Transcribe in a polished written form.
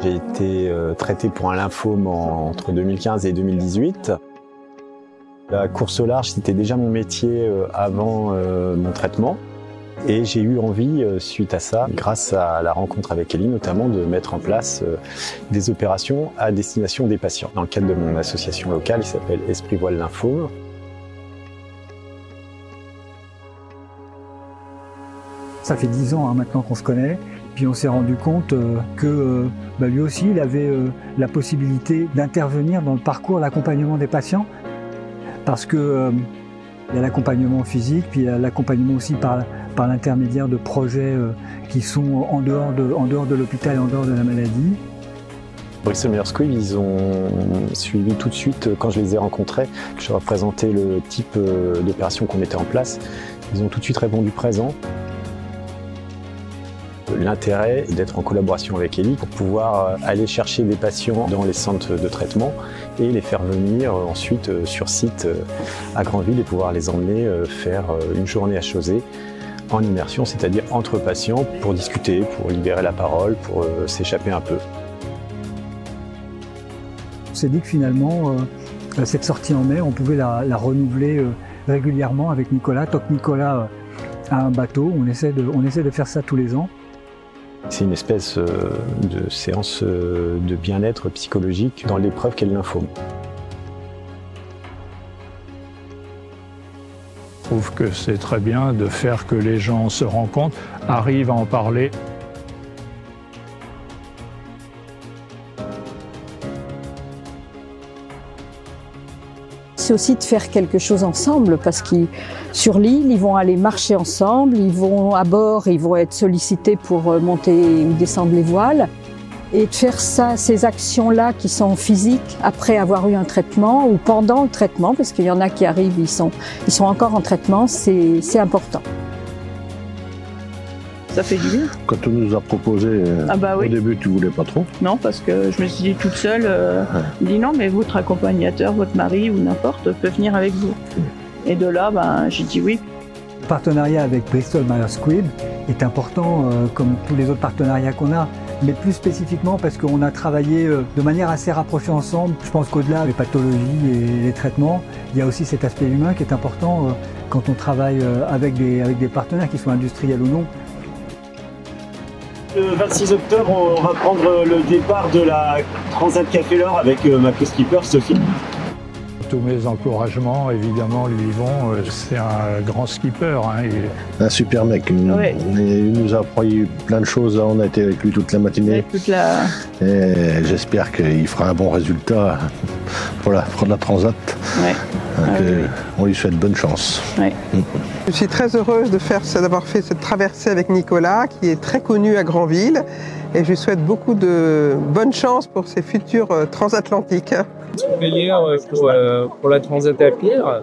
J'ai été traité pour un lymphome entre 2015 et 2018. La course au large, c'était déjà mon métier avant mon traitement. Et j'ai eu envie, suite à ça, grâce à la rencontre avec Ellie notamment, de mettre en place des opérations à destination des patients. Dans le cadre de mon association locale, qui s'appelle Esprit Voile Lymphome. Ça fait 10 ans maintenant qu'on se connaît, puis on s'est rendu compte que lui aussi, il avait la possibilité d'intervenir dans le parcours, l'accompagnement des patients, parce que il y a l'accompagnement physique, puis il y a l'accompagnement aussi par l'intermédiaire de projets qui sont en dehors de l'hôpital et en dehors de la maladie. Bristol Myers Squibb, ils ont suivi tout de suite, quand je les ai rencontrés, que je leur ai présenté le type d'opération qu'on mettait en place, ils ont tout de suite répondu présent. L'intérêt d'être en collaboration avec Ellie pour pouvoir aller chercher des patients dans les centres de traitement et les faire venir ensuite sur site à Granville et pouvoir les emmener faire une journée à Chausey en immersion, c'est-à-dire entre patients pour discuter, pour libérer la parole, pour s'échapper un peu. On s'est dit que finalement, cette sortie en mai, on pouvait la renouveler régulièrement avec Nicolas. Tant que Nicolas a un bateau, on essaie de faire ça tous les ans. C'est une espèce de séance de bien-être psychologique dans l'épreuve qu'est le lymphome. Je trouve que c'est très bien de faire que les gens se rencontrent, arrivent à en parler. C'est aussi de faire quelque chose ensemble parce que sur l'île, ils vont aller marcher ensemble, ils vont à bord, ils vont être sollicités pour monter ou descendre les voiles. Et de faire ça, ces actions-là qui sont physiques après avoir eu un traitement ou pendant le traitement, parce qu'il y en a qui arrivent, ils sont encore en traitement, c'est important. Ça fait du bien. Quand on nous a proposé, oui. Au début, tu voulais pas trop? Non, parce que je me suis dit toute seule, il dit non, mais votre accompagnateur, votre mari ou n'importe peut venir avec vous. Et de là, j'ai dit oui. Le partenariat avec Bristol Myers Squibb est important, comme tous les autres partenariats qu'on a, mais plus spécifiquement parce qu'on a travaillé de manière assez rapprochée ensemble. Je pense qu'au-delà des pathologies et les traitements, il y a aussi cet aspect humain qui est important quand on travaille avec des partenaires, qu'ils soient industriels ou non. Le 26 octobre, on va prendre le départ de la Transat Café L'Or avec ma co-skipper Sophie. Tous mes encouragements, évidemment, lui vont. C'est un grand skipper. Un super mec. Ouais. Il nous a appris plein de choses. On a été avec lui toute la matinée. Et j'espère qu'il fera un bon résultat pour prendre la Transat. Ouais. Donc, on lui souhaite bonne chance. Ouais. Je suis très heureuse d'avoir fait cette traversée avec Nicolas, qui est très connu à Granville. Et je lui souhaite beaucoup de bonne chance pour ses futurs transatlantiques. Meilleur pour la Transat à Pierre.